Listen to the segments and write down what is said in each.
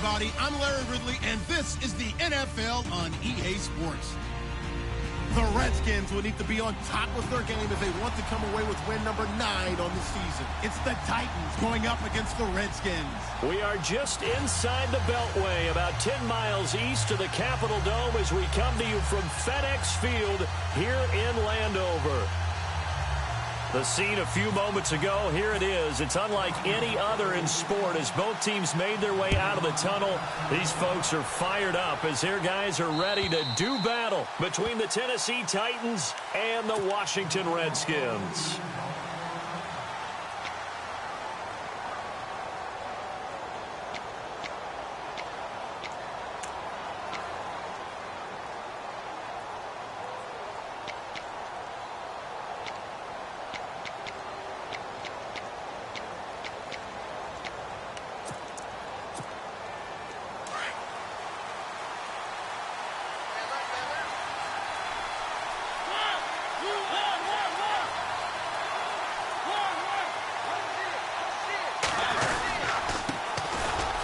everybody. I'm Larry Ridley, and this is the NFL on EA Sports. The Redskins will need to be on top of their game if they want to come away with win number 9 on the season. It's the Titans going up against the Redskins. We are just inside the Beltway, about 10 miles east of the Capitol Dome as we come to you from FedEx Field here in Landover. The scene a few moments ago, here it is. It's unlike any other in sport as both teams made their way out of the tunnel. These folks are fired up as their guys are ready to do battle between the Tennessee Titans and the Washington Redskins.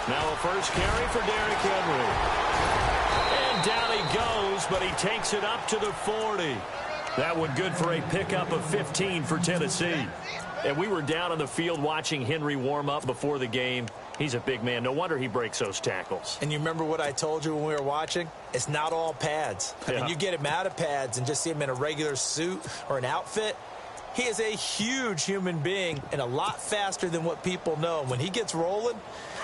Now a first carry for Derrick Henry. And down he goes, but he takes it up to the 40. That one good for a pickup of 15 for Tennessee. And we were down on the field watching Henry warm up before the game. He's a big man. No wonder he breaks those tackles. And you remember what I told you when we were watching? It's not all pads. I mean, you get him out of pads and just see him in a regular suit or an outfit. He is a huge human being and a lot faster than what people know. When he gets rolling,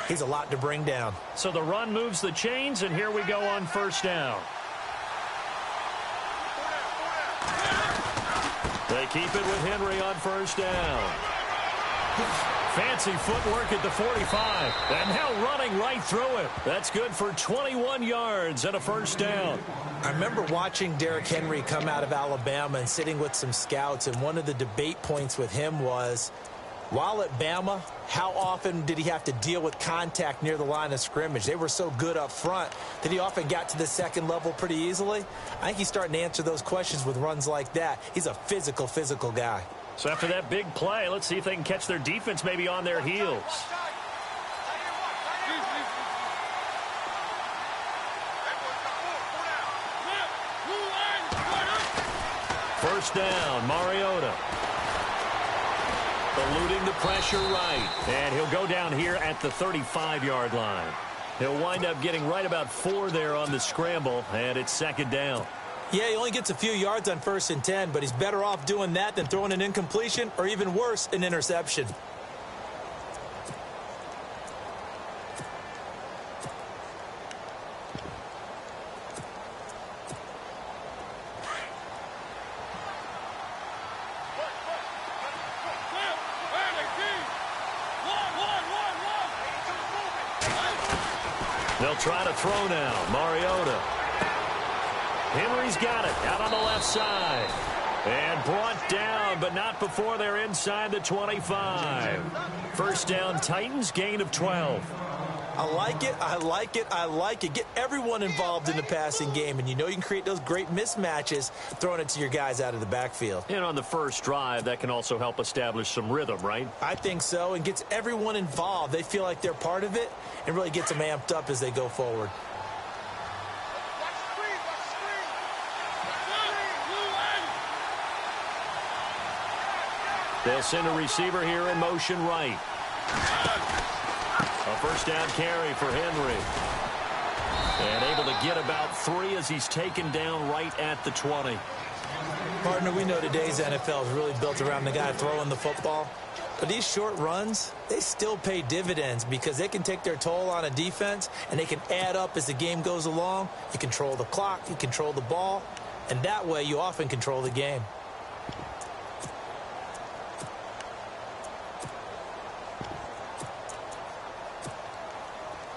he's a lot to bring down. So the run moves the chains, and here we go on first down. They keep it with Henry on first down. Fancy footwork at the 45. And now running right through it. That's good for 21 yards and a first down. I remember watching Derrick Henry come out of Alabama and sitting with some scouts, and one of the debate points with him was, while at Bama, how often did he have to deal with contact near the line of scrimmage? They were so good up front that he often got to the second level pretty easily. I think he's starting to answer those questions with runs like that. He's a physical guy. So after that big play, let's see if they can catch their defense maybe on their heels. First down, Mariota. Eluding the pressure right. And he'll go down here at the 35-yard line. He'll wind up getting right about 4 there on the scramble, and it's second down. Yeah, he only gets a few yards on 1st and 10, but he's better off doing that than throwing an incompletion or even worse, an interception. They'll try to throw now. Mariota. Henry's got it out on the left side. And brought down, but not before they're inside the 25. First down, Titans, gain of 12. I like it, I like it, I like it. Get everyone involved in the passing game, and you know you can create those great mismatches throwing it to your guys out of the backfield. And on the first drive, that can also help establish some rhythm, right? I think so, and gets everyone involved. They feel like they're part of it, and really gets them amped up as they go forward. They'll send a receiver here in motion right. A first down carry for Henry. And able to get about 3 as he's taken down right at the 20. Partner, we know today's NFL is really built around the guy throwing the football. But these short runs, they still pay dividends because they can take their toll on a defense and they can add up as the game goes along. You control the clock, you control the ball, and that way you often control the game.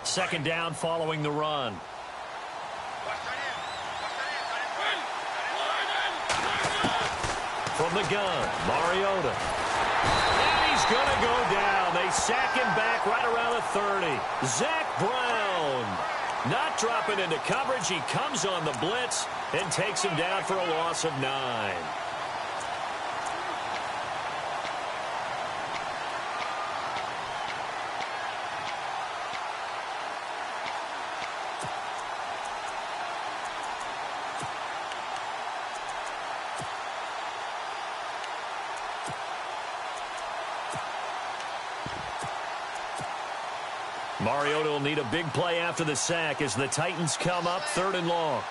Second down following the run. From the gun, Mariota. And he's going to go down. They sack him back right around the 30. Zach Brown not dropping into coverage. He comes on the blitz and takes him down for a loss of 9. Mariota will need a big play after the sack as the Titans come up 3rd and long.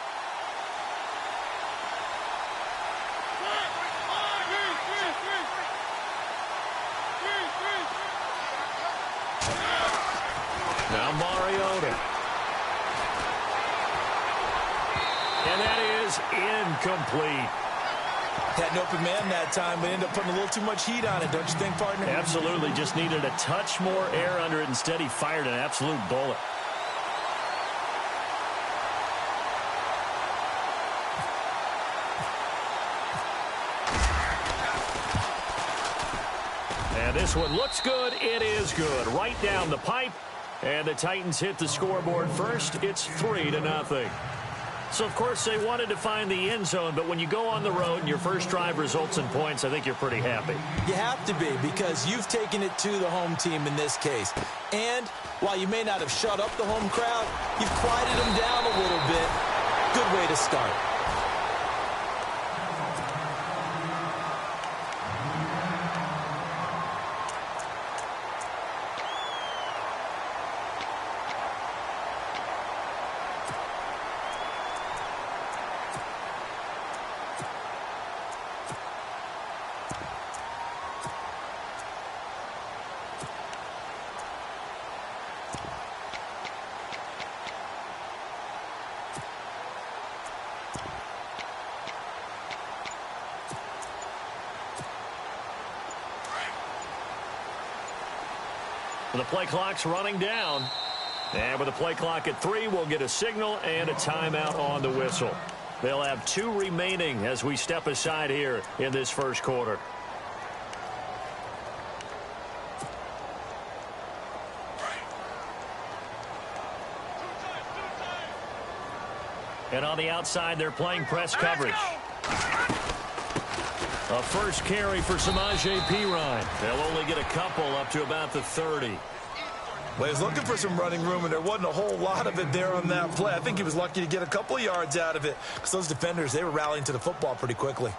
Now Mariota. And that is incomplete. Had an open man that time, but ended up putting a little too much heat on it, don't you think, partner? Absolutely. Just needed a touch more air under it. Instead, he fired an absolute bullet. And this one looks good. It is good. Right down the pipe. And the Titans hit the scoreboard first. It's 3-0. So, of course, they wanted to find the end zone, but when you go on the road and your first drive results in points, I think you're pretty happy. You have to be, because you've taken it to the home team in this case. And while you may not have shut up the home crowd, you've quieted them down a little bit. Good way to start. The play clock's running down. And with the play clock at 3, we'll get a signal and a timeout on the whistle. They'll have 2 remaining as we step aside here in this first quarter. And on the outside, they're playing press coverage. A first carry for Samaje Perine. They'll only get a couple up to about the 30. Well, he's looking for some running room, and there wasn't a whole lot of it there on that play. I think he was lucky to get a couple of yards out of it, because those defenders, they were rallying to the football pretty quickly.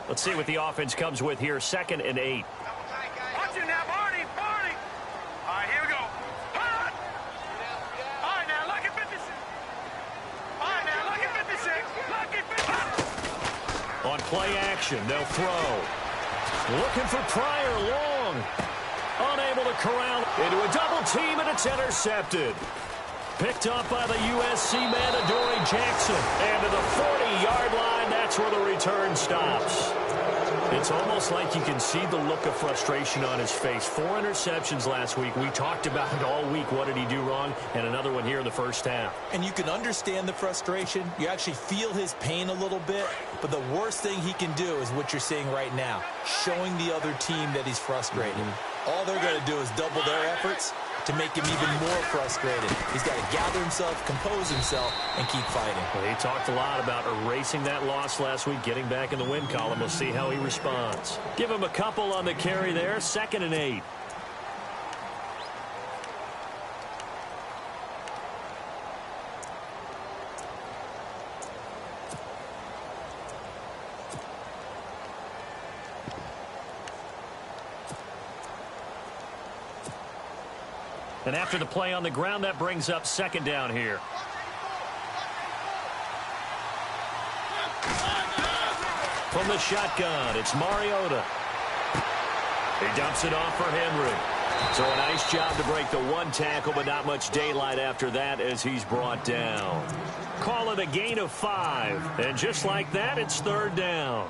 Let's see what the offense comes with here. 2nd and 8. Watch it now, Barney. All right, here we go. All right, now, look at 56. All right, now, look at 56. Look at 56. On play action, they'll throw. Looking for Pryor, long. Unable to corral into a double team, and it's intercepted. Picked up by the USC man, Adoree Jackson. And to the 40-yard line, that's where the return stops. It's almost like you can see the look of frustration on his face. 4 interceptions last week. We talked about it all week. What did he do wrong? And another one here in the first half. And you can understand the frustration. You actually feel his pain a little bit. But the worst thing he can do is what you're seeing right now, showing the other team that he's frustrated. All they're going to do is double their efforts to make him even more frustrated. He's got to gather himself, compose himself, and keep fighting. Well, he talked a lot about erasing that loss last week, getting back in the win column. We'll see how he responds. Give him a couple on the carry there. 2nd and 8. And after the play on the ground, that brings up 2nd down here. From the shotgun, it's Mariota. He dumps it off for Henry. So a nice job to break the 1 tackle, but not much daylight after that as he's brought down. Call it a gain of 5. And just like that, it's 3rd down.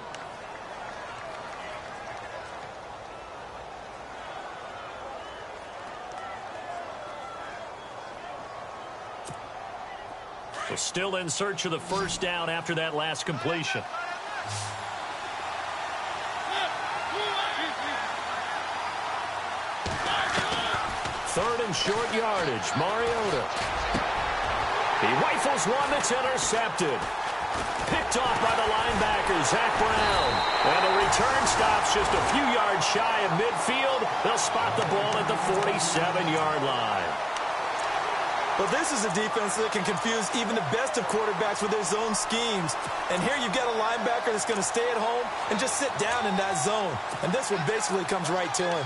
So still in search of the 1st down after that last completion. Third and short yardage. Mariota. He rifles one that's intercepted. Picked off by the linebacker, Zach Brown. And the return stops just a few yards shy of midfield. They'll spot the ball at the 47-yard line. Well, this is a defense that can confuse even the best of quarterbacks with their zone schemes. And here you've got a linebacker that's going to stay at home and just sit down in that zone. And this one basically comes right to him.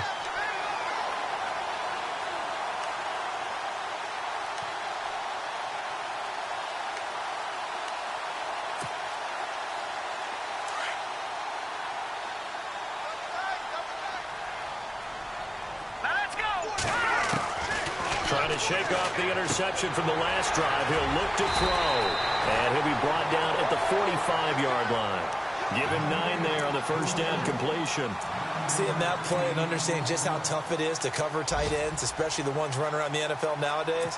Trying to shake off the interception from the last drive. He'll look to throw. And he'll be brought down at the 45-yard line. Give him 9 there on the first down completion. Seeing that play and understanding just how tough it is to cover tight ends, especially the ones running around the NFL nowadays,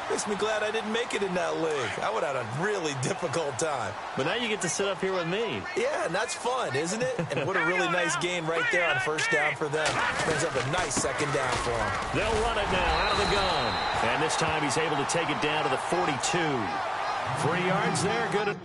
makes me glad I didn't make it in that league. I would have had a really difficult time. But now you get to sit up here with me. Yeah, and that's fun, isn't it? And what a really nice gain right there on first down for them. Brings up a nice second down for them. They'll run it now out of the gun. And this time he's able to take it down to the 42. 3 yards there. Good.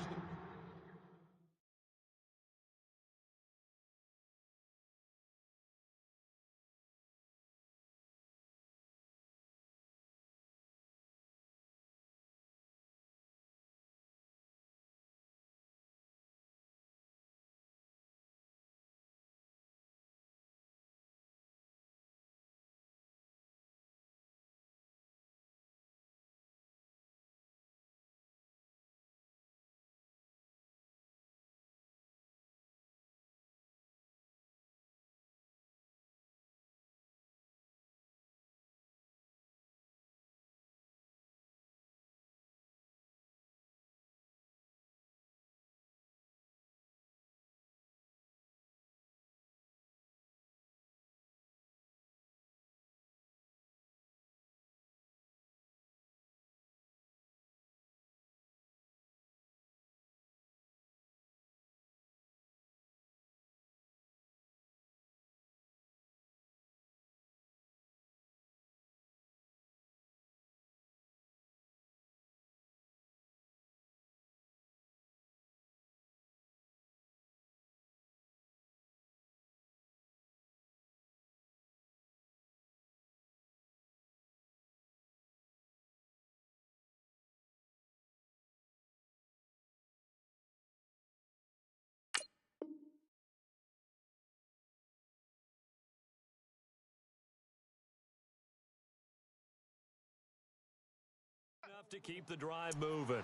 Enough to keep the drive moving.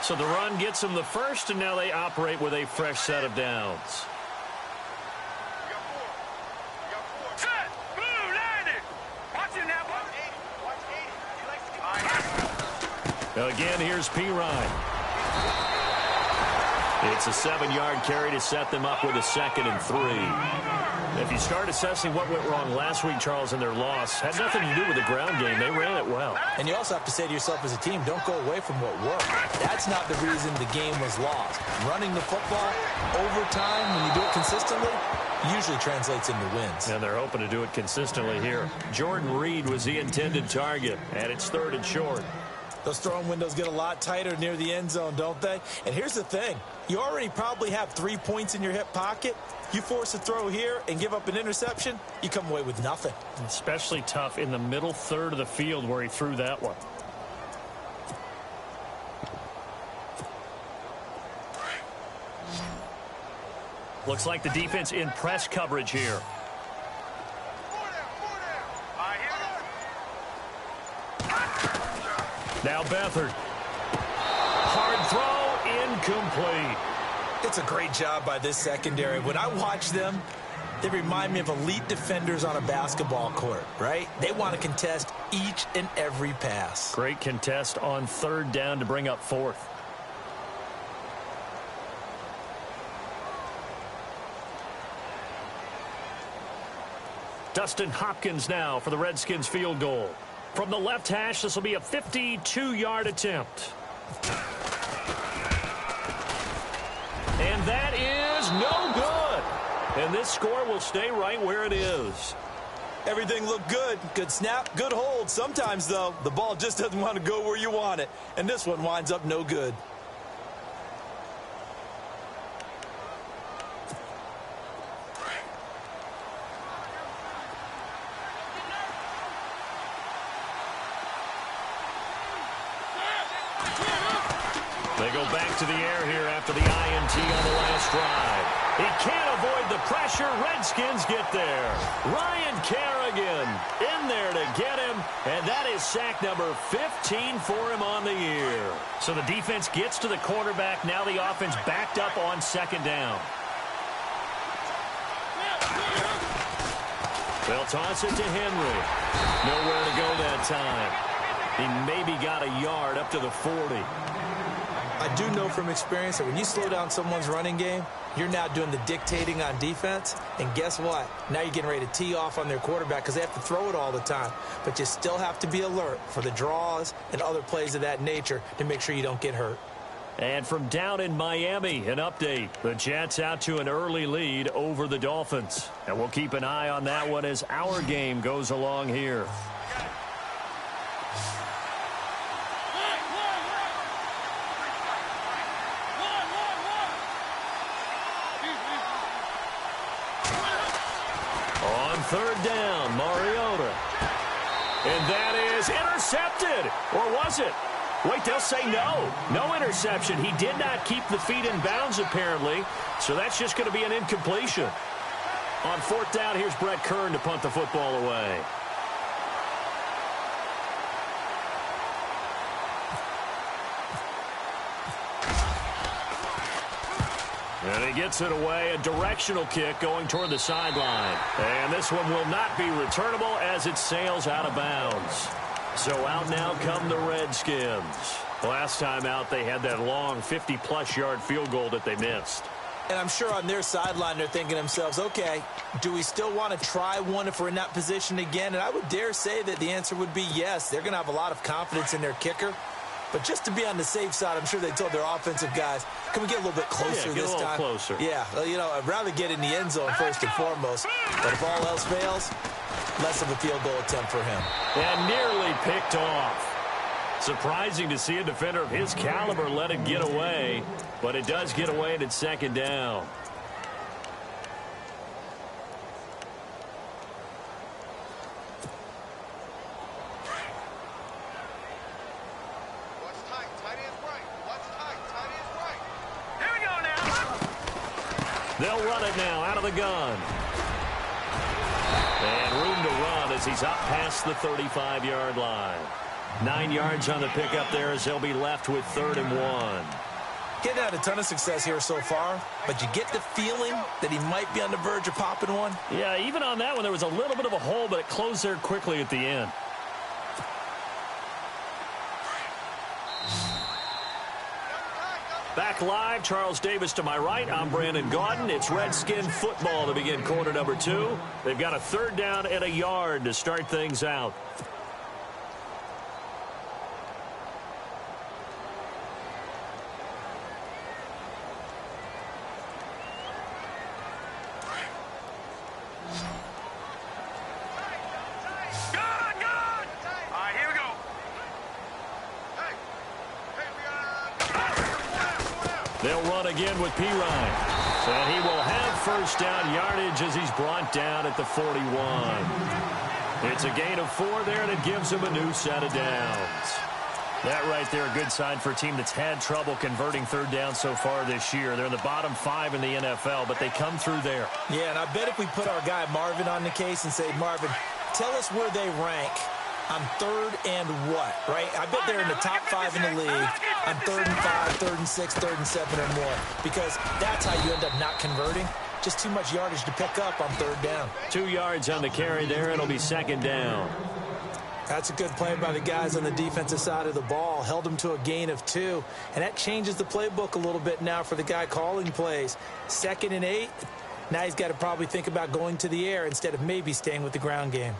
So the run gets them the first, and now they operate with a fresh set of downs. Set! Blue, landed! Watch it now, watch 80. Watch 80. Again, here's P. Ryan. It's a 7-yard carry to set them up with a 2nd and 3. If you start assessing what went wrong last week, Charles, in their loss, had nothing to do with the ground game. They ran it well. And you also have to say to yourself as a team, don't go away from what worked. That's not the reason the game was lost. Running the football over time, when you do it consistently, usually translates into wins. And they're hoping to do it consistently here. Jordan Reed was the intended target, and it's 3rd and short. Those throwing windows get a lot tighter near the end zone, don't they? And here's the thing. You already probably have 3 points in your hip pocket. You force a throw here and give up an interception, you come away with nothing. Especially tough in the middle third of the field where he threw that one. Looks like the defense in press coverage here. Now Beathard. Hard throw, incomplete. It's a great job by this secondary. When I watch them, they remind me of elite defenders on a basketball court, right? They want to contest each and every pass. Great contest on 3rd down to bring up 4th. Dustin Hopkins now for the Redskins field goal. From the left hash, this will be a 52-yard attempt. And that is no good. And this score will stay right where it is. Everything looked good. Good snap, good hold. Sometimes, though, the ball just doesn't want to go where you want it. And this one winds up no good. go back to the air here after the INT on the last drive. He can't avoid the pressure. Redskins get there. Ryan Kerrigan in there to get him, and that is sack number 15 for him on the year. So the defense gets to the quarterback. Now the offense backed up on second down. They'll toss it to Henry. Nowhere to go that time. He maybe got a yard up to the 40. I do know from experience that when you slow down someone's running game, you're now doing the dictating on defense. And guess what? Now you're getting ready to tee off on their quarterback because they have to throw it all the time. But you still have to be alert for the draws and other plays of that nature to make sure you don't get hurt. And from down in Miami, an update. The Jets out to an early lead over the Dolphins. And we'll keep an eye on that one as our game goes along here. On third down, Mariota. And that is intercepted. Or was it? Wait, they'll say no. No interception. He did not keep the feet in bounds, apparently. So that's just going to be an incompletion. On fourth down, here's Brett Kern to punt the football away. And he gets it away, a directional kick going toward the sideline. And this one will not be returnable as it sails out of bounds. So out now come the Redskins. Last time out, they had that long 50-plus yard field goal that they missed. And I'm sure on their sideline, they're thinking to themselves, okay, do we still want to try one if we're in that position again? And I would dare say that the answer would be yes. They're going to have a lot of confidence in their kicker. But just to be on the safe side, I'm sure they told their offensive guys, can we get a little bit closer this time? Closer. Yeah, well, you know, I'd rather get in the end zone first and foremost. But if all else fails, less of a field goal attempt for him. And nearly picked off. Surprising to see a defender of his caliber let it get away. But it does get away and it's second down. They'll run it now out of the gun. And room to run as he's up past the 35-yard line. 9 yards on the pickup there as they'll be left with 3rd and 1. Getting had a ton of success here so far, but you get the feeling that he might be on the verge of popping one. Yeah, even on that one, there was a little bit of a hole, but it closed there quickly at the end. Back live, Charles Davis to my right. I'm Brandon Gaudin. It's Redskin football to begin quarter number 2. They've got a 3rd down and a yard to start things out. They'll run again with Pirine. And he will have first down yardage as he's brought down at the 41. It's a gain of 4 there, and it gives him a new set of downs. That right there, a good sign for a team that's had trouble converting 3rd down so far this year. They're in the bottom 5 in the NFL, but they come through there. Yeah, and I bet if we put our guy Marvin on the case and say, Marvin, tell us where they rank on 3rd and what, right? I bet they're in the top 5 in the league on 3rd and 5, 3rd and 6, 3rd and 7 or more, because that's how you end up not converting. Just too much yardage to pick up on 3rd down. 2 yards on the carry there. It'll be 2nd down. That's a good play by the guys on the defensive side of the ball. Held them to a gain of 2, and that changes the playbook a little bit now for the guy calling plays. 2nd and 8. Now he's got to probably think about going to the air instead of maybe staying with the ground game.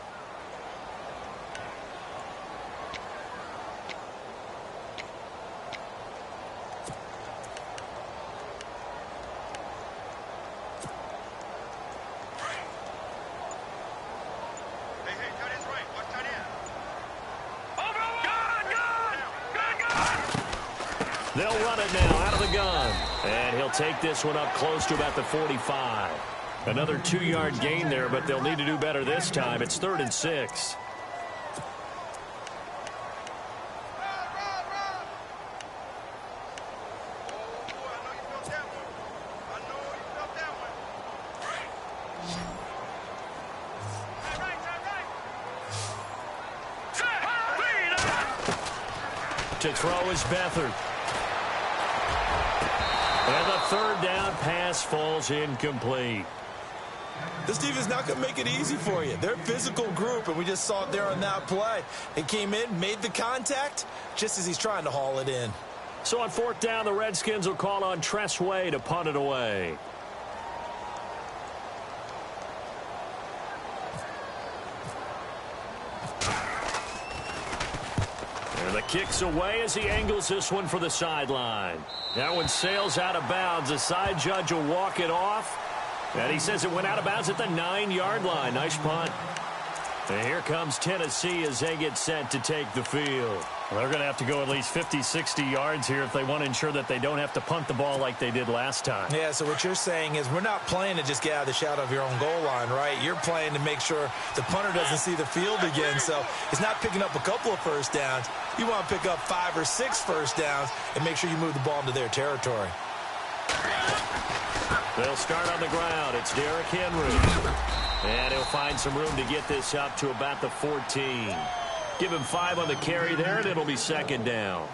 They'll run it now out of the gun. And he'll take this one up close to about the 45. Another 2-yard gain there, but they'll need to do better this time. It's 3rd and 6. To throw is Beathard. And the third down pass falls incomplete. This defense is not going to make it easy for you. They're a physical group, and we just saw it there on that play. They came in, made the contact, just as he's trying to haul it in. So on fourth down, the Redskins will call on Tress Way to punt it away. And the kick's away as he angles this one for the sideline. That one sails out of bounds. The side judge will walk it off. And he says it went out of bounds at the 9-yard line. Nice punt. And here comes Tennessee as they get set to take the field. Well, they're going to have to go at least 50, 60 yards here if they want to ensure that they don't have to punt the ball like they did last time. Yeah, so what you're saying is we're not playing to just get out of the shadow of your own goal line, right? You're playing to make sure the punter doesn't see the field again. So it's not picking up a couple of first downs. You want to pick up 5 or 6 first downs and make sure you move the ball into their territory. They'll start on the ground. It's Derrick Henry. And he'll find some room to get this up to about the 14. Give him 5 on the carry there, and it'll be second down.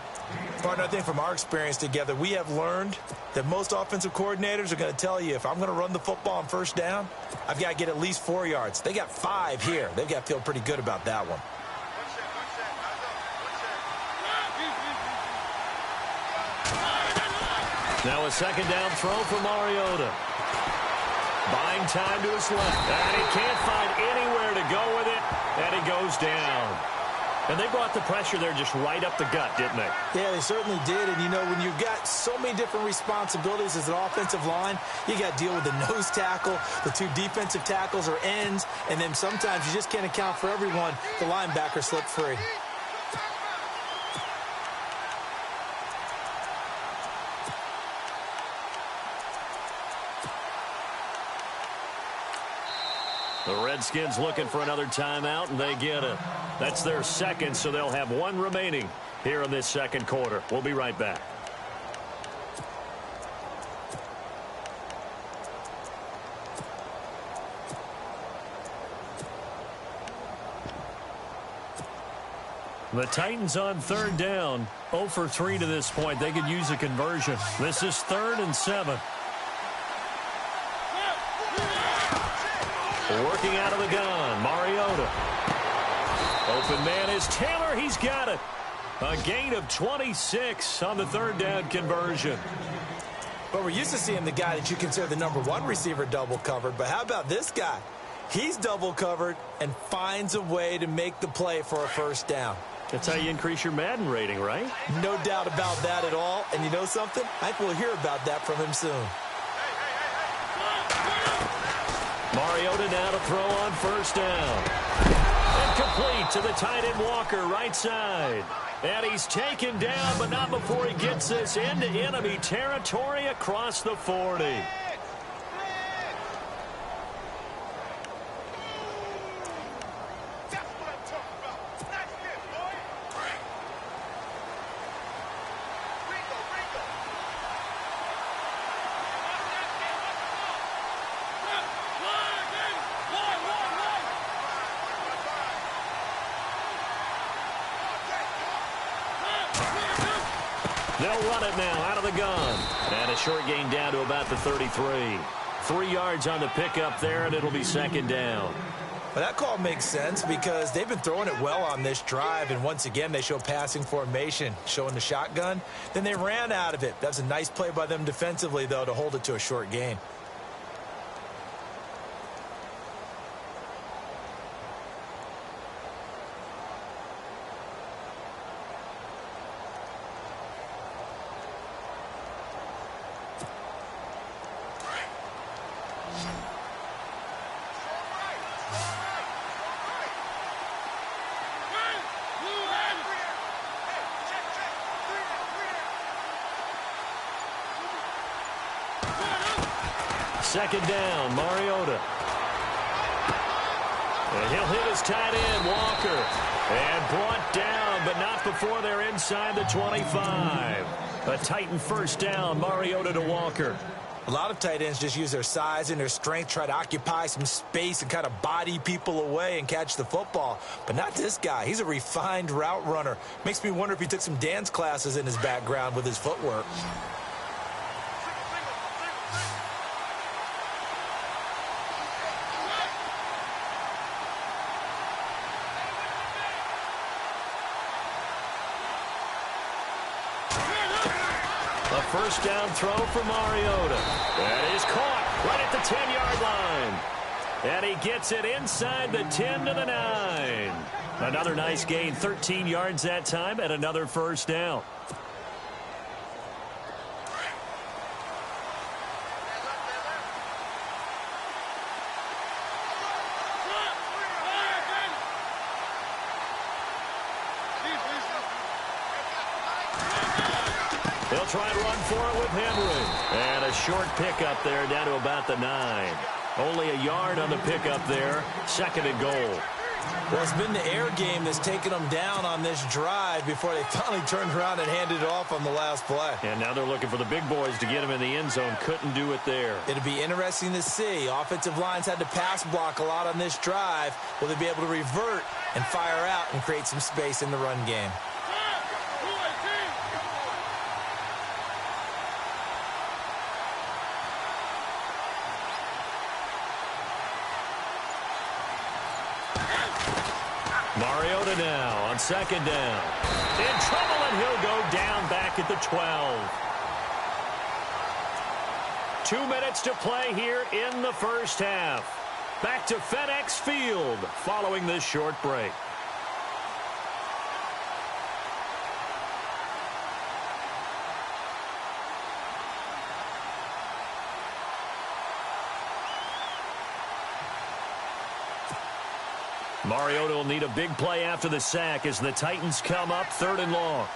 Partner, I think from our experience together, we have learned that most offensive coordinators are going to tell you, if I'm going to run the football on first down, I've got to get at least 4 yards. They got 5 here. They've got to feel pretty good about that one. Now a second down throw for Mariota. Buying time to his left. And he can't find anywhere to go with it. And he goes down. And they brought the pressure there just right up the gut, didn't they? Yeah, they certainly did. And, you know, when you've got so many different responsibilities as an offensive line, you got to deal with the nose tackle, the 2 defensive tackles or ends, and then sometimes you just can't account for everyone. The linebacker slipped free. The Redskins looking for another timeout, and they get it. That's their second, so they'll have 1 remaining here in this second quarter. We'll be right back. The Titans on third down, 0 for 3 to this point. They could use a conversion. This is 3rd and 7. Working out of the gun, Mariota. Open man is Taylor. He's got it. A gain of 26 on the third down conversion. But we're used to seeing the guy that you consider the #1 receiver double covered. But how about this guy? He's double covered and finds a way to make the play for a first down. That's how you increase your Madden rating, right? No doubt about that at all. And you know something? I think we'll hear about that from him soon. Mariota now to throw on first down. And complete to the tight end Walker, right side. And he's taken down, but not before he gets this into enemy territory across the 40. They'll run it now out of the gun. And a short gain down to about the 33. 3 yards on the pickup there, and it'll be second down. Well, that call makes sense because they've been throwing it well on this drive, and once again they show passing formation, showing the shotgun. Then they ran out of it. That's a nice play by them defensively, though, to hold it to a short gain. Second down, Mariota. And he'll hit his tight end, Walker. And brought down, but not before they're inside the 25. A Titan first down, Mariota to Walker. A lot of tight ends just use their size and their strength, try to occupy some space and kind of body people away and catch the football. But not this guy. He's a refined route runner. Makes me wonder if he took some dance classes in his background with his footwork. A first down throw for Mariota. That is caught right at the 10-yard line. And he gets it inside the 10 to the 9. Another nice gain, 13 yards that time, and another first down. They'll try and run for it with Henry. And a short pickup there down to about the 9. Only a yard on the pickup there. Second and goal. Well, it's been the air game that's taken them down on this drive before they finally turned around and handed it off on the last play. And now they're looking for the big boys to get them in the end zone. Couldn't do it there. It'll be interesting to see. Offensive lines had to pass block a lot on this drive. Will they be able to revert and fire out and create some space in the run game? Mariota now on second down. In trouble, and he'll go down back at the 12. 2 minutes to play here in the first half. Back to FedEx Field following this short break. Mariota will need a big play after the sack as the Titans come up 3rd and long.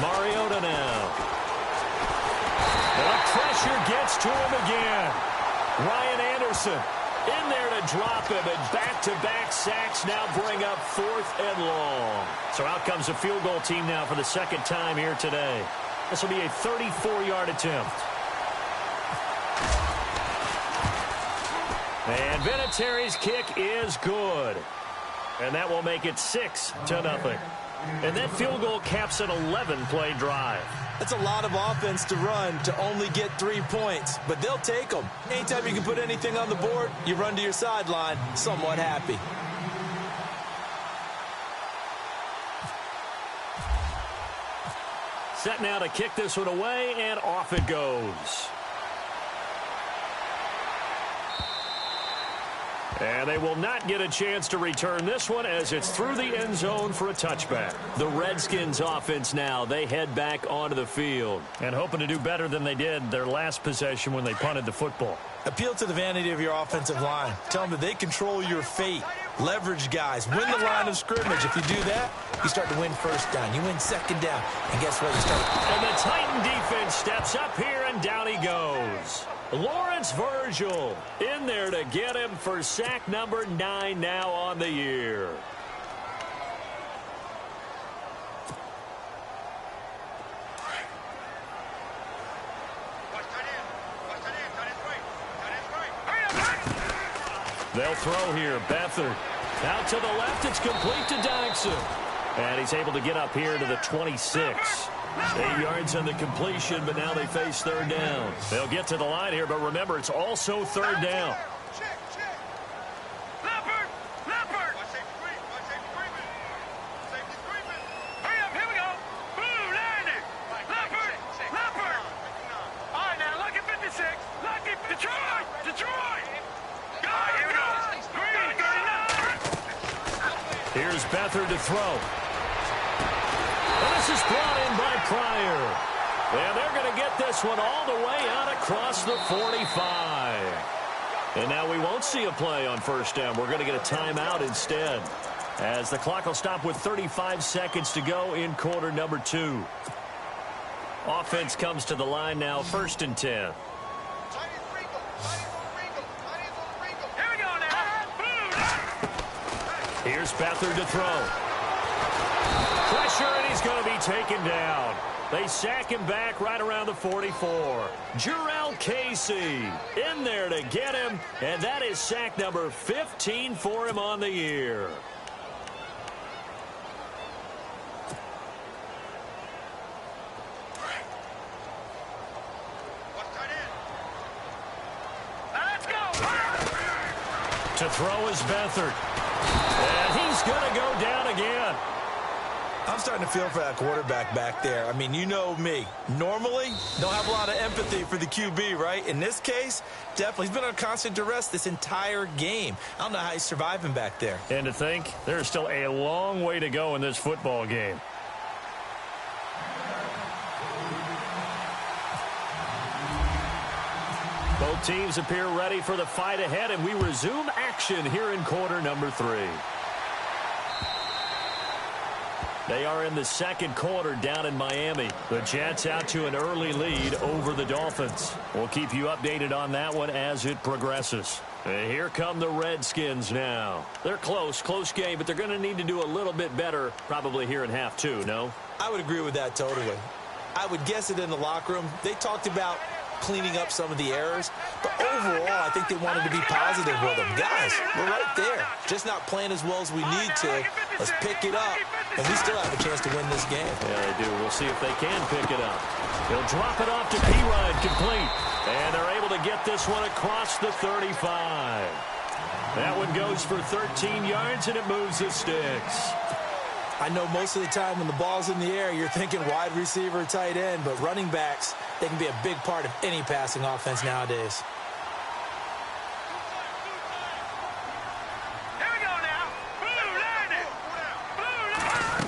Mariota now. The pressure gets to him again. Ryan Anderson in there to drop him, and back-to-back sacks now bring up 4th and long. So out comes a field goal team now for the second time here today. This will be a 34-yard attempt. And Vinatieri's kick is good. And that will make it 6-0. And that field goal caps an 11-play drive. That's a lot of offense to run to only get 3 points, but they'll take them. Anytime you can put anything on the board, you run to your sideline somewhat happy. Set now to kick this one away, and off it goes. And they will not get a chance to return this one as it's through the end zone for a touchback. The Redskins offense now, they head back onto the field. And hoping to do better than they did their last possession when they punted the football. Appeal to the vanity of your offensive line. Tell them that they control your fate. Leverage guys. Win the line of scrimmage. If you do that, you start to win first down. You win second down. And guess what? You start. And the Titan defense steps up here, and down he goes. Lawrence Virgil in there to get him for sack number 9 now on the year. They'll throw here. Beathard out to the left. It's complete to Dyson. And he's able to get up here to the 26. 8 yards on the completion, but now they face 3rd down. They'll get to the line here, but remember, it's also 3rd down. Here's Beathard to throw. And this is brought in by Pryor. And they're going to get this one all the way out across the 45. And now we won't see a play on first down. We're going to get a timeout instead, as the clock will stop with 35 seconds to go in quarter number 2. Offense comes to the line now, 1st and 10. Here we go now. Here's Beathard to throw. Pressure, and he's going to be taken down. They sack him back right around the 44. Jarrell Casey in there to get him, and that is sack number 15 for him on the year. To throw is Beathard. And he's going to go down again. I'm starting to feel for that quarterback back there. I mean, you know me. Normally, don't have a lot of empathy for the QB, right? In this case, definitely. He's been under constant duress this entire game. I don't know how he's surviving back there. And to think, there's still a long way to go in this football game. Both teams appear ready for the fight ahead, and we resume action here in quarter number 3. They are in the second quarter down in Miami. The Jets out to an early lead over the Dolphins. We'll keep you updated on that one as it progresses. And here come the Redskins now. They're close game, but they're going to need to do a little bit better probably here in half 2, no? I would agree with that totally. I would guess it in the locker room. They talked about cleaning up some of the errors, but overall I think they wanted to be positive with them. Guys, we're right there, just not playing as well as we need to. Let's pick it up, and we still have a chance to win this game. Yeah, they do. We'll see if they can pick it up. He'll drop it off to P-Ryan, complete, and they're able to get this one across the 35. That one goes for 13 yards, and it moves the sticks. I know most of the time when the ball's in the air, you're thinking wide receiver, tight end, but running backs, they can be a big part of any passing offense nowadays. Here we go now. Blue line it. Blue line.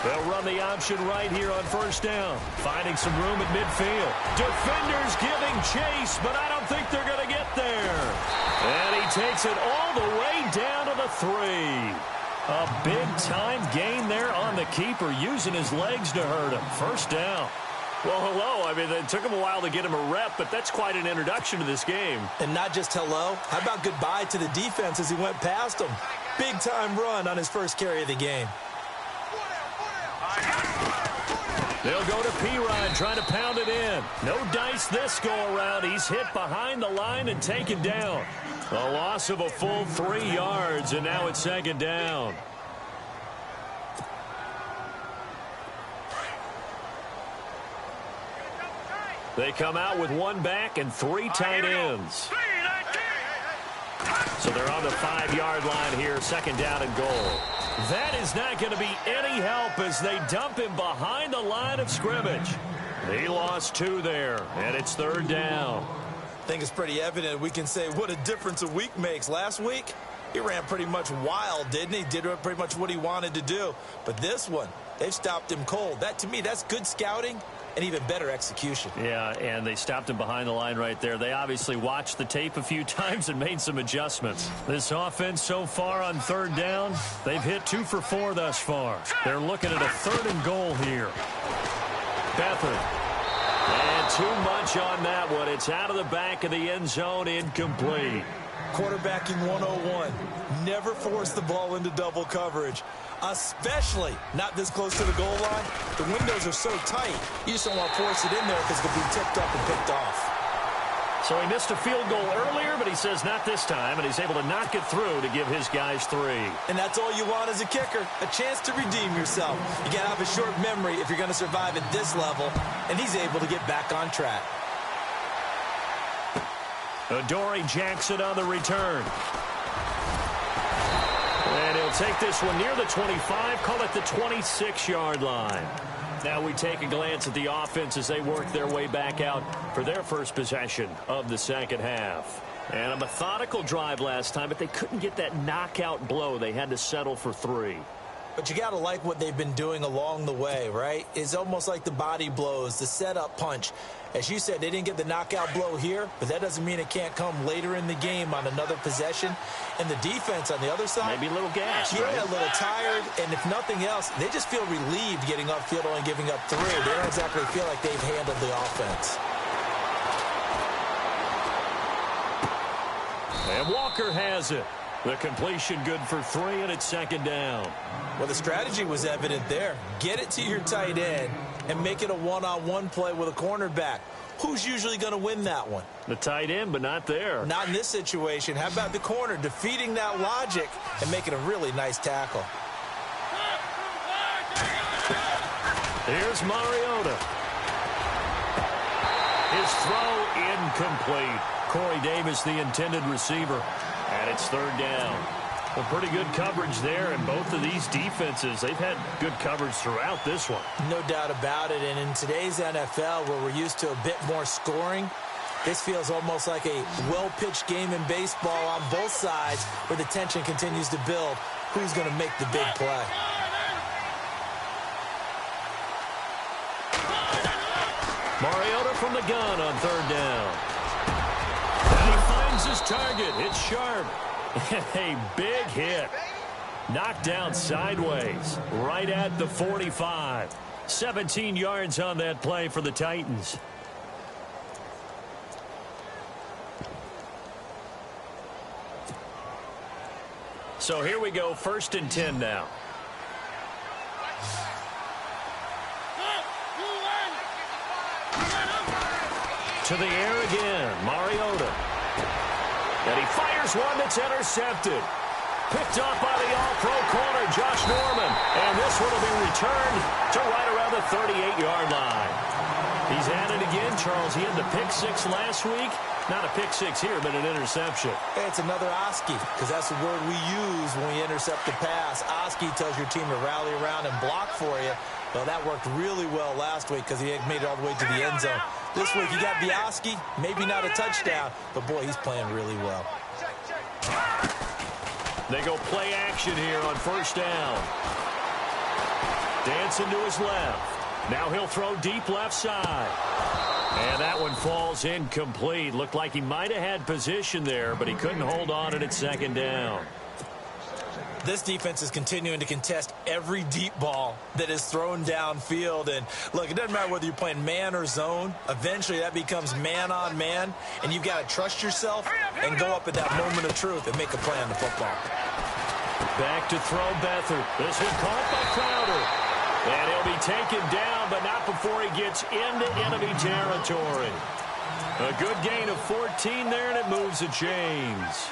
They'll run the option right here on first down. Finding some room at midfield. Defenders giving chase, but I don't think they're going to get there. And he takes it all the way down to the 3. A big-time gain there on the keeper, using his legs to hurt him. First down. Well, hello. I mean, it took him a while to get him a rep, but that's quite an introduction to this game. And not just hello. How about goodbye to the defense as he went past him? Big-time run on his first carry of the game. They'll go to P-Ryan, trying to pound it in. No dice this go-around. He's hit behind the line and taken down. A loss of a full 3 yards, and now it's second down. They come out with one back and 3 tight ends. So they're on the 5-yard line here, second down and goal. That is not going to be any help as they dump him behind the line of scrimmage. He lost 2 there, and it's third down. I think it's pretty evident we can say what a difference a week makes. Last week, he ran pretty much wild, didn't he? Did pretty much what he wanted to do. But this one, they've stopped him cold. That, to me, that's good scouting and even better execution. Yeah, and they stopped him behind the line right there. They obviously watched the tape a few times and made some adjustments. This offense so far on third down, they've hit 2 for 4 thus far. They're looking at a 3rd and goal here. Beathard. And too much on that one. It's out of the back of the end zone, incomplete. Quarterbacking 101. Never force the ball into double coverage, especially not this close to the goal line. The windows are so tight, you just don't want to force it in there because it could be tipped up and picked off. So he missed a field goal earlier, but he says not this time, and he's able to knock it through to give his guys 3. And that's all you want as a kicker, a chance to redeem yourself. You got to have a short memory if you're going to survive at this level, and he's able to get back on track. Adoree Jackson on the return. And he'll take this one near the 25, call it the 26-yard line. Now we take a glance at the offense as they work their way back out for their first possession of the second half. And a methodical drive last time, but they couldn't get that knockout blow. They had to settle for 3. But you got to like what they've been doing along the way, right? It's almost like the body blows, the setup punch. As you said, they didn't get the knockout blow here, but that doesn't mean it can't come later in the game on another possession. And the defense on the other side, maybe a little gas, yeah, right? a little tired. And if nothing else, they just feel relieved getting upfield, only giving up 3. They don't exactly feel like they've handled the offense. And Walker has it. The completion good for 3, and it's second down. Well, the strategy was evident there. Get it to your tight end and make it a one-on-one play with a cornerback. Who's usually going to win that one? The tight end, but not there. Not in this situation. How about the corner defeating that logic and making a really nice tackle? Here's Mariota. His throw incomplete. Corey Davis, the intended receiver. And it's third down. Well, pretty good coverage there, and both of these defenses, they've had good coverage throughout this one. No doubt about it, and in today's NFL, where we're used to a bit more scoring, this feels almost like a well-pitched game in baseball on both sides, where the tension continues to build. Who's going to make the big play? Mariota from the gun on third down. And he finds his target. It's Sharp. A big hit. Knocked down sideways. Right at the 45. 17 yards on that play for the Titans. So here we go, 1st and 10 now. To the air again, Mariota. And he fires one that's intercepted. Picked off by the all-pro corner, Josh Norman. And this one will be returned to right around the 38-yard line. He's at it again, Charles. He had the pick 6 last week. Not a pick 6 here, but an interception. Hey, it's another Oski, because that's the word we use when we intercept the pass. Oski tells your team to rally around and block for you. Well, that worked really well last week because he had made it all the way to the end zone. This week, you got Bioski, maybe not a touchdown, but, boy, he's playing really well. They go play action here on 1st down. Dancing to his left. Now he'll throw deep left side. And that one falls incomplete. Looked like he might have had position there, but he couldn't hold on it at 2nd down. This defense is continuing to contest every deep ball that is thrown downfield. And, look, it doesn't matter whether you're playing man or zone. Eventually, that becomes man-on-man, and you've got to trust yourself and go up at that moment of truth and make a play on the football. Back to throw Beathard. This one caught by Crowder. And he'll be taken down, but not before he gets into enemy territory. A good gain of 14 there, and it moves the chains.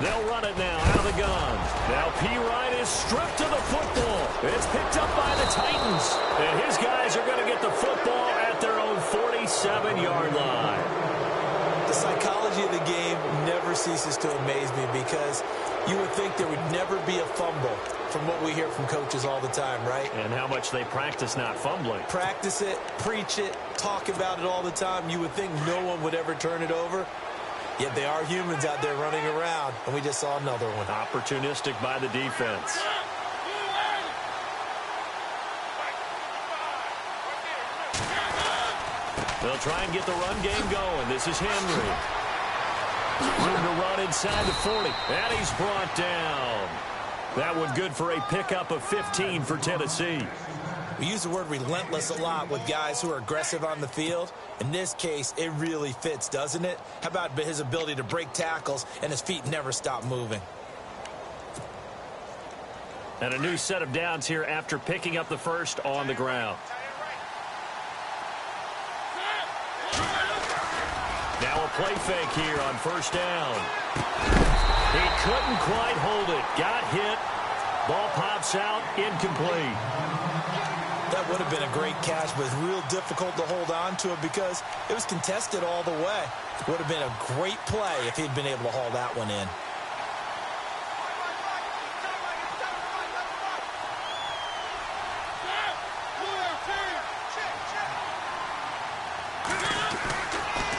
They'll run it now out of the gun. Now P. Ryan is stripped to the football. It's picked up by the Titans. And his guys are going to get the football at their own 47-yard line. The psychology of the game never ceases to amaze me because you would think there would never be a fumble from what we hear from coaches all the time, right? And how much they practice not fumbling. Practice it, preach it, talk about it all the time. You would think no one would ever turn it over. Yet they are humans out there running around, and we just saw another one. Opportunistic by the defense. They'll try and get the run game going. This is Henry. Room to run inside the 40. And he's brought down. That one good for a pickup of 15 for Tennessee. We use the word relentless a lot with guys who are aggressive on the field. In this case, it really fits, doesn't it? How about his ability to break tackles and his feet never stop moving? And a new set of downs here after picking up the first on the ground. Now a play fake here on 1st down. He couldn't quite hold it. Got hit. Ball pops out. Incomplete. That would have been a great catch, but it's real difficult to hold on to it because it was contested all the way. Would have been a great play if he'd been able to haul that one in.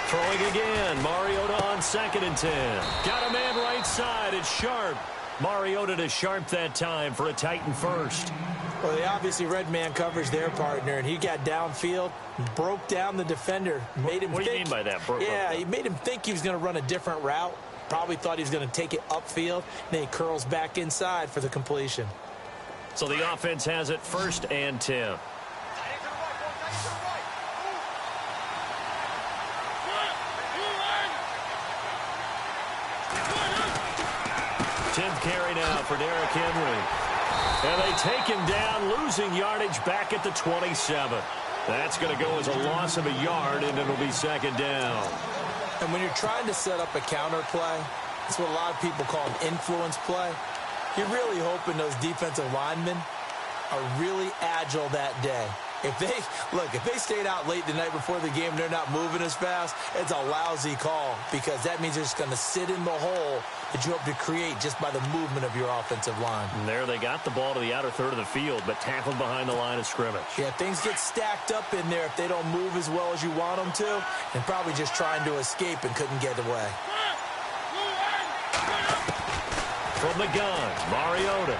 Throwing again. Mariota on 2nd and 10. Got a man right side. It's Sharp. Mariota to Sharp that time for a Titan first. Well, they obviously read man coverage their partner, and he got downfield, broke down the defender, made him What do you think, mean by that? Yeah, he made him think he was going to run a different route. Probably thought he was going to take it upfield, and then he curls back inside for the completion. So the offense has it 1st and 10. 10th carry now for Derrick Henry. And they take him down, losing yardage back at the 27. That's going to go as a loss of a yard, and it'll be 2nd down. And when you're trying to set up a counter play, it's what a lot of people call an influence play. You're really hoping those defensive linemen are really agile that day. If they stayed out late the night before the game and they're not moving as fast, it's a lousy call because that means they're just going to sit in the hole that you hope to create just by the movement of your offensive line. And there they got the ball to the outer third of the field, but tackled behind the line of scrimmage. Yeah, things get stacked up in there if they don't move as well as you want them to, and probably just trying to escape and couldn't get away. From the gun, Mariota.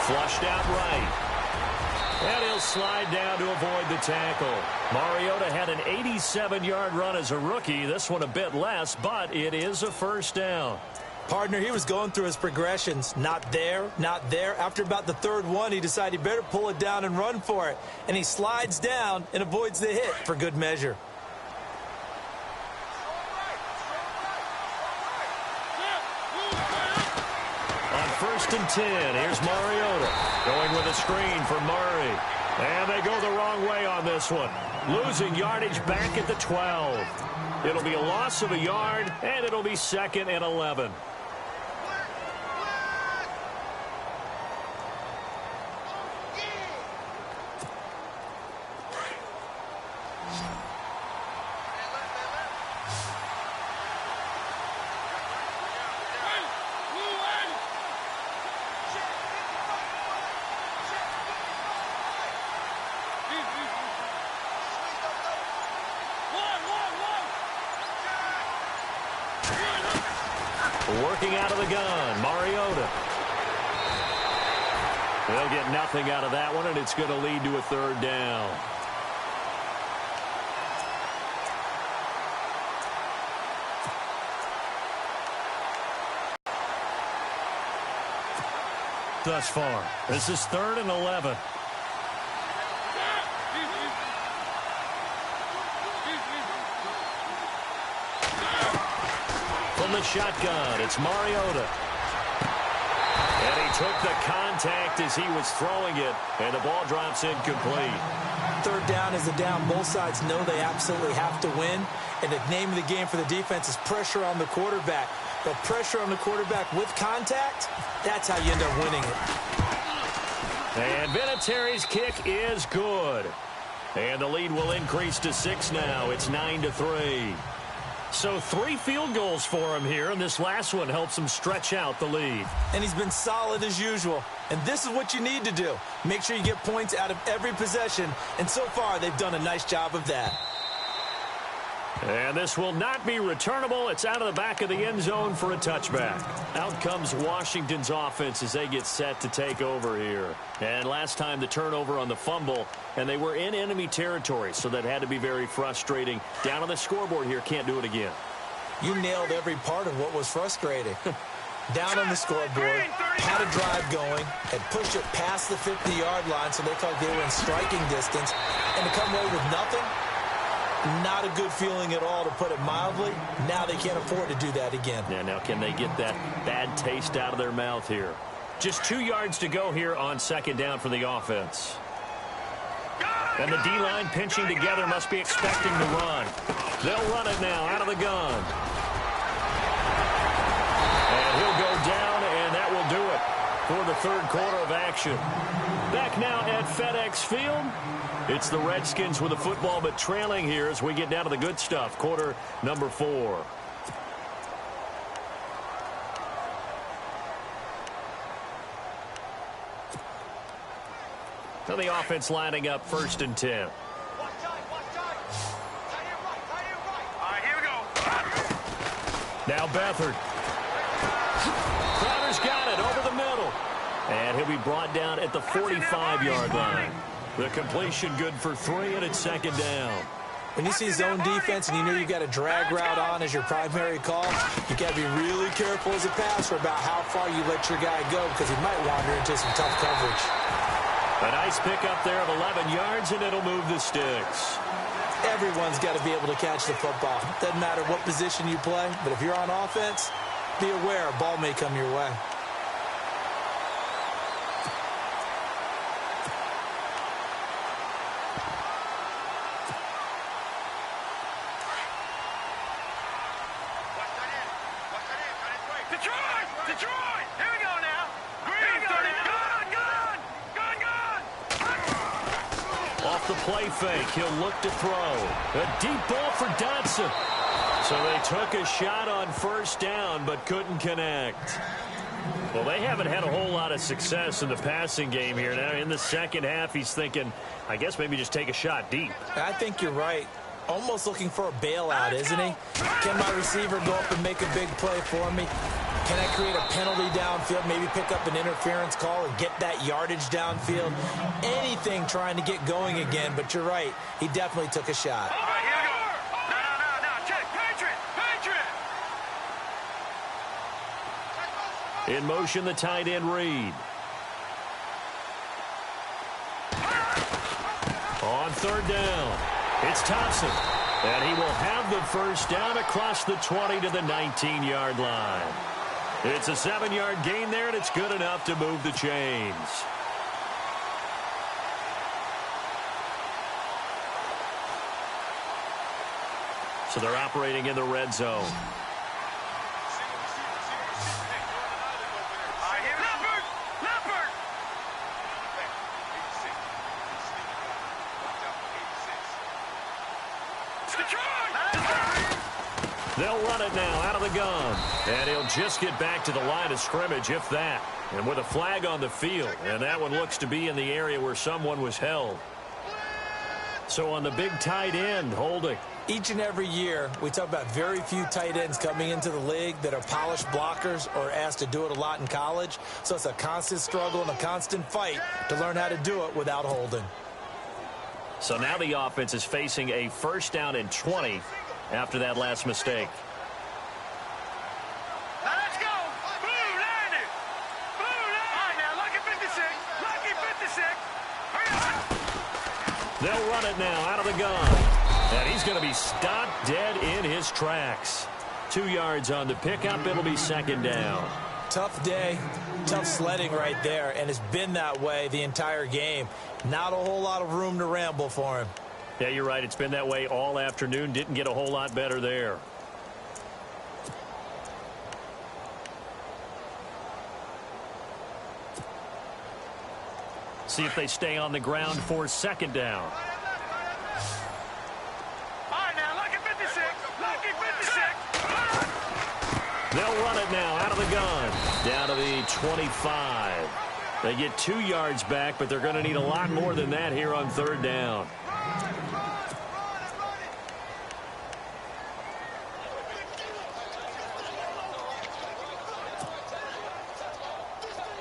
Flushed out right. And he'll slide down to avoid the tackle. Mariota had an 87-yard run as a rookie. This one a bit less, but it is a 1st down. Partner, he was going through his progressions. Not there, not there. After about the 3rd one, he decided he better pull it down and run for it. And he slides down and avoids the hit for good measure. On 1st and 10, here's Mariota. Going with a screen for Murray. And they go the wrong way on this one. Losing yardage back at the 12. It'll be a loss of a yard, and it'll be 2nd and 11. Working out of the gun, Mariota. They'll get nothing out of that one, and it's going to lead to a 3rd down. Thus far, this is 3rd and 11. From the shotgun, it's Mariota. And he took the contact as he was throwing it, and the ball drops incomplete. 3rd down is a down. Both sides know they absolutely have to win, and the name of the game for the defense is pressure on the quarterback. But pressure on the quarterback with contact, that's how you end up winning it. And Vinatieri's kick is good. And the lead will increase to 6 now. It's 9-3. So 3 field goals for him here, and this last one helps him stretch out the lead. And he's been solid as usual. And this is what you need to do. Make sure you get points out of every possession. And so far, they've done a nice job of that. And this will not be returnable. It's out of the back of the end zone for a touchback. Out comes Washington's offense as they get set to take over here. And last time the turnover on the fumble, and they were in enemy territory, so that had to be very frustrating. Down on the scoreboard here, can't do it again. You nailed every part of what was frustrating. Down on the scoreboard, had a drive going, had pushed it past the 50-yard line so they thought they were in striking distance, and to come away with nothing, not a good feeling at all, to put it mildly. Now they can't afford to do that again. Yeah, now can they get that bad taste out of their mouth here? Just 2 yards to go here on 2nd down for the offense. And the D-line pinching together must be expecting to run. They'll run it now out of the gun. And he'll go down, and that will do it for the 3rd quarter of action. Back now at FedEx Field. It's the Redskins with the football, but trailing here as we get down to the good stuff. Quarter number 4. So the offense lining up 1st and 10. Watch time. Tight end right. All right, here we go. Now Beathard. Crowder's got it over the middle. And he'll be brought down at the 45-yard line. The completion good for 3, and it's second down. When you see zone defense and you know you've got a drag route on as your primary call, you got to be really careful as a passer about how far you let your guy go because he might wander into some tough coverage. A nice pickup there of 11 yards, and it'll move the sticks. Everyone's got to be able to catch the football. Doesn't matter what position you play, but if you're on offense, be aware a ball may come your way. Detroit! Here we go now. Green, Off the play fake, he'll look to throw. A deep ball for Dotson. So they took a shot on first down, but couldn't connect. Well, they haven't had a whole lot of success in the passing game here. Now, in the second half, he's thinking, I guess maybe just take a shot deep. I think you're right. Almost looking for a bailout, isn't he? Can my receiver go up and make a big play for me? Can I create a penalty downfield, maybe pick up an interference call and get that yardage downfield? Anything trying to get going again, but you're right. He definitely took a shot. All right, here we go. No. Check. Patriot. In motion, the tight end Reed. On third down, it's Thompson. And he will have the first down across the 20 to the 19-yard line. It's a 7-yard gain there, and it's good enough to move the chains. So they're operating in the red zone. Leopard! They'll run it now out of the gun. And he'll just get back to the line of scrimmage, if that. And with a flag on the field. And that one looks to be in the area where someone was held. So on the big tight end, holding. Each and every year, we talk about very few tight ends coming into the league that are polished blockers or asked to do it a lot in college. So it's a constant struggle and a constant fight to learn how to do it without holding. So now the offense is facing a first down and 20 after that last mistake. Now let's go. Blue, land it. All right, now, lucky 56. Hurry up. They'll run it now out of the gun. And he's going to be stopped dead in his tracks. 2 yards on the pickup. It'll be second down. Tough day, tough sledding right there, and it's been that way the entire game. Not a whole lot of room to ramble for him. Yeah, you're right. It's been that way all afternoon. Didn't get a whole lot better there. See if they stay on the ground for second down. All right, now, lucky 56. They'll run it now out of the gun. Down to the 25. They get 2 yards back, but they're going to need a lot more than that here on third down.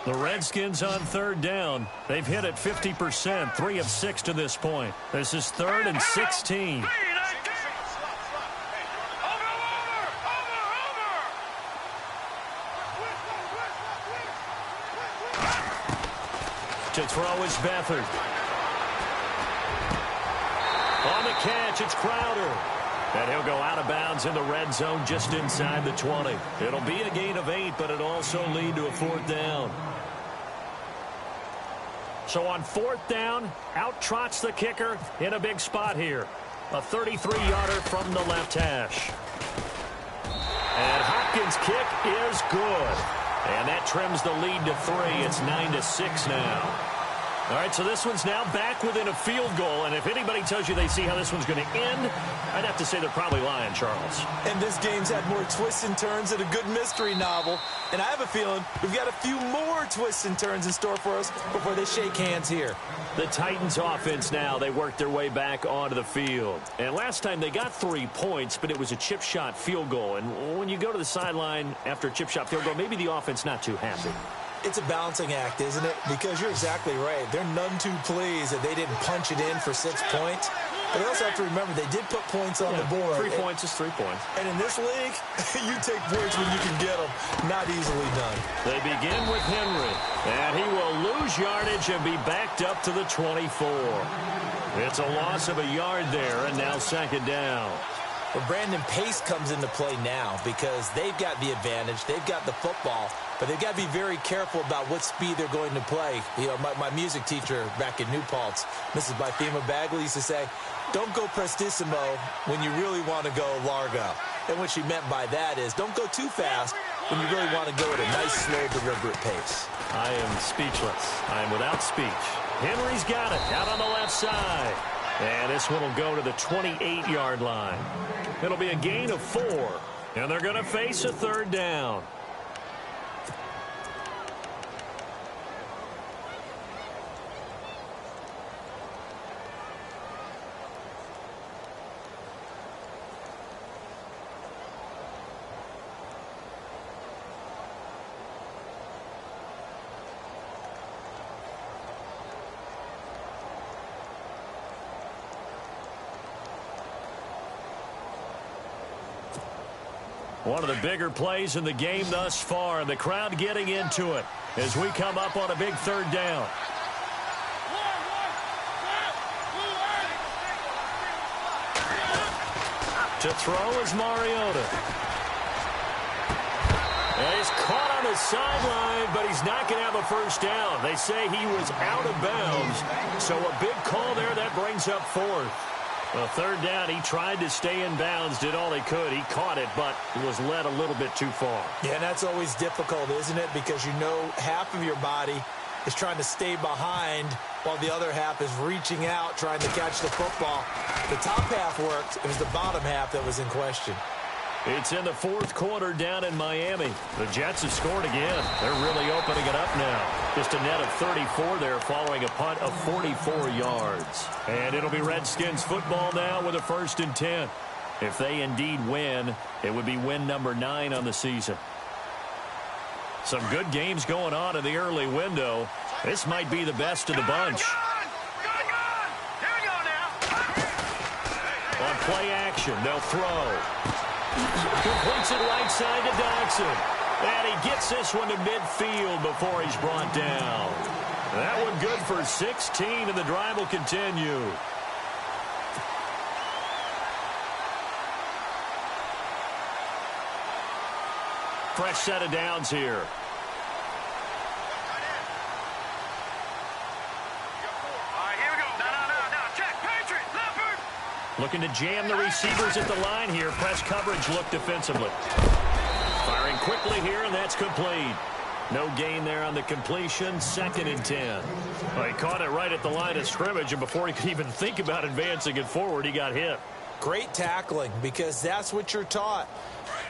The Redskins on third down. They've hit it 50%, 3 of 6 to this point. This is 3rd and 16. To throw is Beathard. On the catch, it's Crowder. And he'll go out of bounds in the red zone just inside the 20. It'll be a gain of 8, but it'll also lead to a 4th down. So on 4th down, out trots the kicker in a big spot here. A 33-yarder from the left hash. And Hopkins' kick is good. And that trims the lead to 3. It's 9-6 now. All right, so this one's now back within a field goal. And if anybody tells you they see how this one's going to end, I'd have to say they're probably lying, Charles. And this game's had more twists and turns than a good mystery novel. And I have a feeling we've got a few more twists and turns in store for us before they shake hands here. The Titans offense now, they worked their way back onto the field. And last time they got 3 points, but it was a chip shot field goal. And when you go to the sideline after a chip shot field goal, maybe the offense not too happy. It's a balancing act, isn't it? Because you're exactly right. They're none too pleased that they didn't punch it in for 6 points. But they also have to remember they did put points on the board. 3 points is 3 points. And in this league, you take points when you can get them. Not easily done. They begin with Henry. And he will lose yardage and be backed up to the 24. It's a loss of a yard there, and now second down. Well, Brandon, pace comes into play now because they've got the advantage. They've got the football, but they've got to be very careful about what speed they're going to play. You know, my music teacher back in New Paltz, Mrs. Bythema Bagley, used to say, don't go prestissimo when you really want to go largo. And what she meant by that is don't go too fast when you really want to go at a nice, slow, deliberate pace. I am speechless. I am without speech. Henry's got it out on the left side. And this one will go to the 28-yard line. It'll be a gain of 4. And they're going to face a third down. One of the bigger plays in the game thus far, and the crowd getting into it as we come up on a big third down. To throw is Mariota. And he's caught on the sideline, but he's not going to have a first down. They say he was out of bounds, so a big call there that brings up 4th. Well, third down, he tried to stay in bounds, did all he could. He caught it, but was led a little bit too far. Yeah, and that's always difficult, isn't it? Because you know half of your body is trying to stay behind while the other half is reaching out, trying to catch the football. The top half worked. It was the bottom half that was in question. It's in the 4th quarter down in Miami. The Jets have scored again. They're really opening it up now. Just a net of 34 there following a punt of 44 yards. And it'll be Redskins football now with a 1st and 10. If they indeed win, it would be win number 9 on the season. Some good games going on in the early window. This might be the best of the bunch. On play action, they'll throw. Completes it right side to Dodson. And he gets this one to midfield before he's brought down. That one good for 16, and the drive will continue. Fresh set of downs here. Looking to jam the receivers at the line here. Press coverage look defensively. Firing quickly here, and that's complete. No gain there on the completion. 2nd and 10. Well, he caught it right at the line of scrimmage, and before he could even think about advancing it forward, he got hit. Great tackling, because that's what you're taught.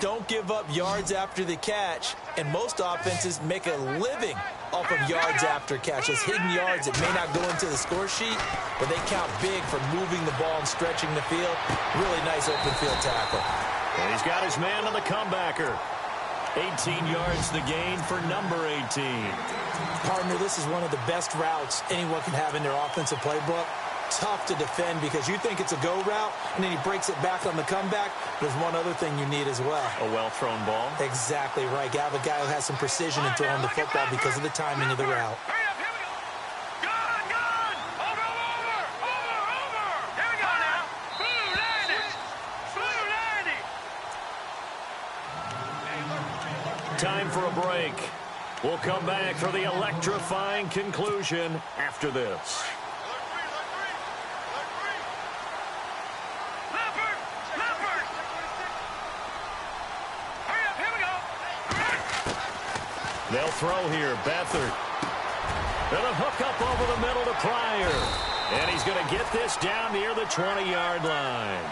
Don't give up yards after the catch, and most offenses make a living off of yards after catch. Those hidden yards that may not go into the score sheet, but they count big for moving the ball and stretching the field. Really nice open field tackle. And he's got his man on the comebacker. 18 yards the gain for number 18. Partner, this is one of the best routes anyone can have in their offensive playbook. Tough to defend because you think it's a go route, and then he breaks it back on the comeback. There's one other thing you need as well. A well-thrown ball. Exactly right. You have a guy who has some precision in throwing the football because of the timing of the route. Time for a break. We'll come back for the electrifying conclusion after this. They'll throw here. Beathard. And a hook up over the middle to Pryor. And he's going to get this down near the 20-yard line.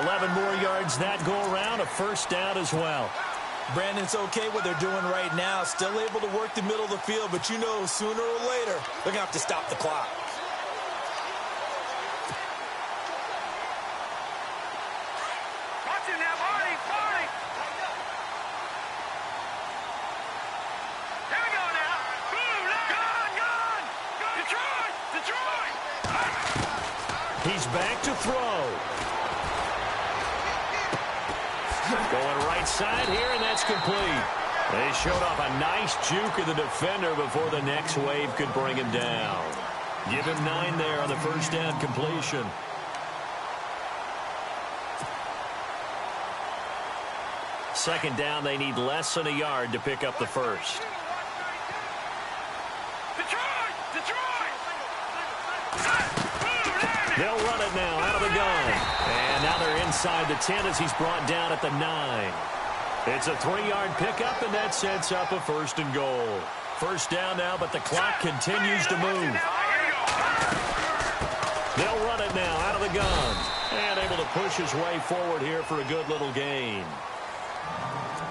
11 more yards that go around. A first down as well. Brandon, it's okay what they're doing right now. Still able to work the middle of the field, but you know sooner or later they're going to have to stop the clock. He's back to throw. Going right side here, and that's complete. They showed off a nice juke of the defender before the next wave could bring him down. Give him 9 there on the first down completion. Second down, they need less than a yard to pick up the first. They'll run it now out of the gun. And now they're inside the 10 as he's brought down at the 9. It's a 3-yard pickup, and that sets up a first and goal. First down now, but the clock continues to move. They'll run it now out of the gun. And able to push his way forward here for a good little gain.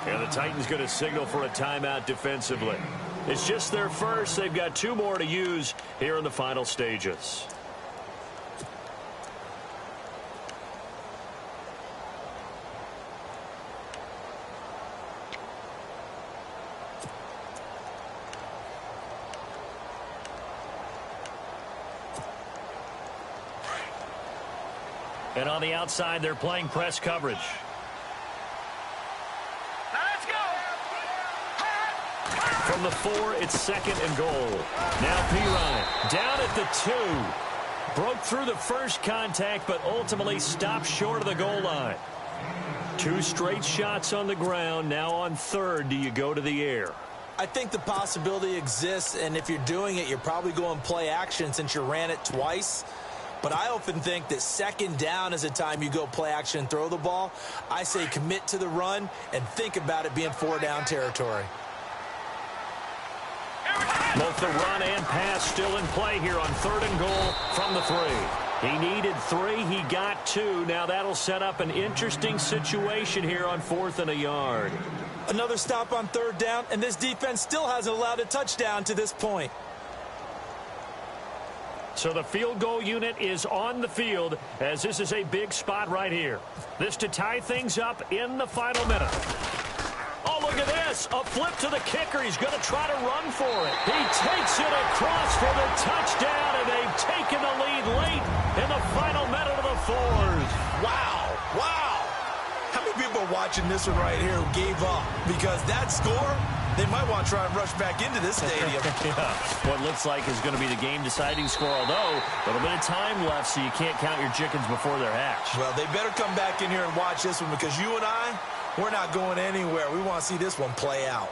And the Titans going to signal for a timeout defensively. It's just their first. They've got 2 more to use here in the final stages. And on the outside, they're playing press coverage. Let's go. From the 4, it's second and goal. Now Pirine down at the 2. Broke through the first contact, but ultimately stopped short of the goal line. 2 straight shots on the ground. Now on third, do you go to the air? I think the possibility exists, and if you're doing it, you're probably going play action since you ran it twice. But I often think that second down is a time you go play action and throw the ball. I say commit to the run and think about it being 4-down territory. Both the run and pass still in play here on third and goal from the 3. He needed 3. He got 2. Now that'll set up an interesting situation here on 4th and a yard. Another stop on third down, and this defense still hasn't allowed a touchdown to this point. So the field goal unit is on the field as this is a big spot right here. This to tie things up in the final minute. Oh, look at this. A flip to the kicker. He's going to try to run for it. He takes it across for the touchdown, and they've taken the lead late in the final minute of the 4th. Wow. Wow. How many people are watching this one right here who gave up? Because that score, they might want to try and rush back into this stadium. Yeah. What looks like is going to be the game-deciding score, although a little bit of time left, so you can't count your chickens before they're hatched. Well, they better come back in here and watch this one because you and I, we're not going anywhere. We want to see this one play out.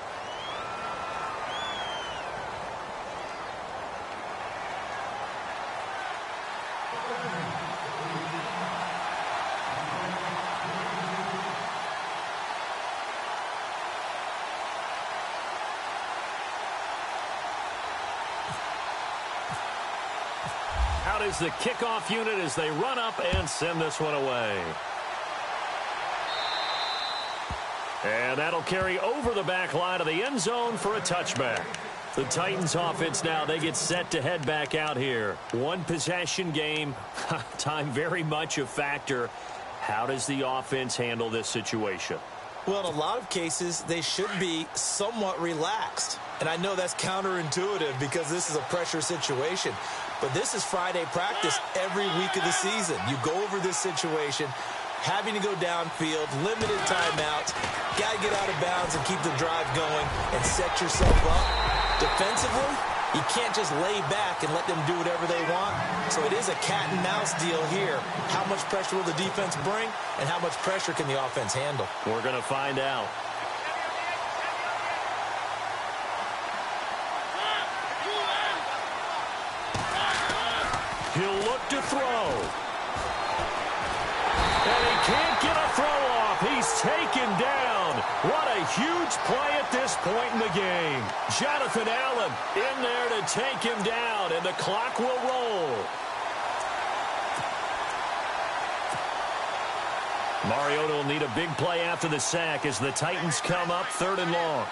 Out is the kickoff unit as they run up and send this one away. And that'll carry over the back line of the end zone for a touchback. The Titans offense now, they get set to head back out here. 1 possession game, time very much a factor. How does the offense handle this situation? Well, in a lot of cases, they should be somewhat relaxed. And I know that's counterintuitive because this is a pressure situation. But this is Friday practice every week of the season. You go over this situation, having to go downfield, limited timeouts, got to get out of bounds and keep the drive going and set yourself up. Defensively, you can't just lay back and let them do whatever they want. So it is a cat and mouse deal here. How much pressure will the defense bring and how much pressure can the offense handle? We're going to find out. He'll look to throw. And he can't get a throw off. He's taken down. What a huge play at this point in the game. Jonathan Allen in there to take him down, and the clock will roll. Mariota will need a big play after the sack as the Titans come up 3rd and long.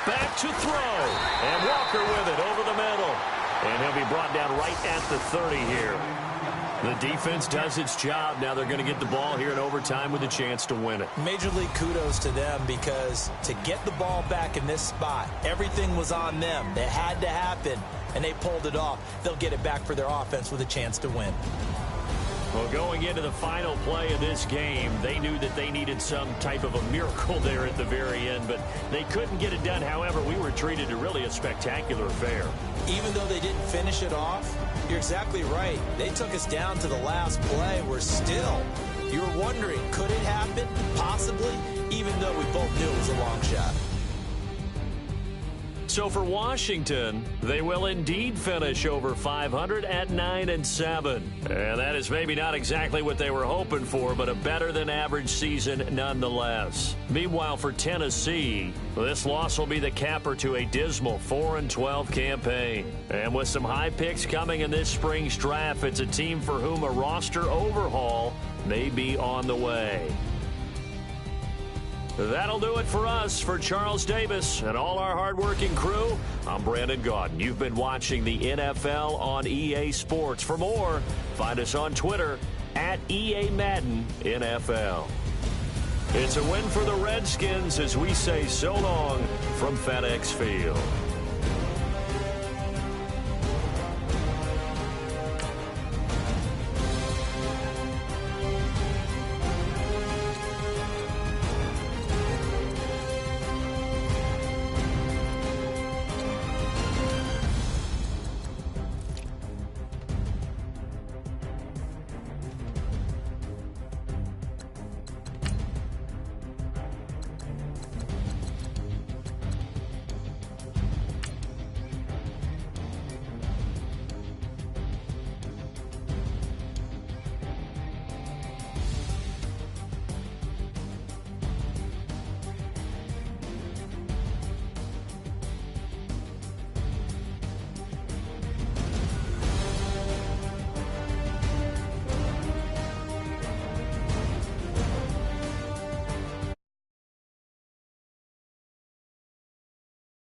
Back to throw. And Walker with it over the middle. And he'll be brought down right at the 30 here. The defense does its job. Now they're going to get the ball here in overtime with a chance to win it. Major league kudos to them, because to get the ball back in this spot, everything was on them. It had to happen, and they pulled it off. They'll get it back for their offense with a chance to win. Well, going into the final play of this game, they knew that they needed some type of a miracle there at the very end, but they couldn't get it done. However, we were treated to really a spectacular affair. Even though they didn't finish it off, you're exactly right. They took us down to the last play. We're still, you were wondering, could it happen? Possibly, even though we both knew it was a long shot. So for Washington, they will indeed finish over 500 at 9-7. And that is maybe not exactly what they were hoping for, but a better than average season nonetheless. Meanwhile, for Tennessee, this loss will be the capper to a dismal 4-12 campaign. And with some high picks coming in this spring's draft, it's a team for whom a roster overhaul may be on the way. That'll do it for us. For Charles Davis and all our hardworking crew, I'm Brandon Gaudin. You've been watching the NFL on EA Sports. For more, find us on Twitter at EA Madden NFL. It's a win for the Redskins as we say so long from FedEx Field.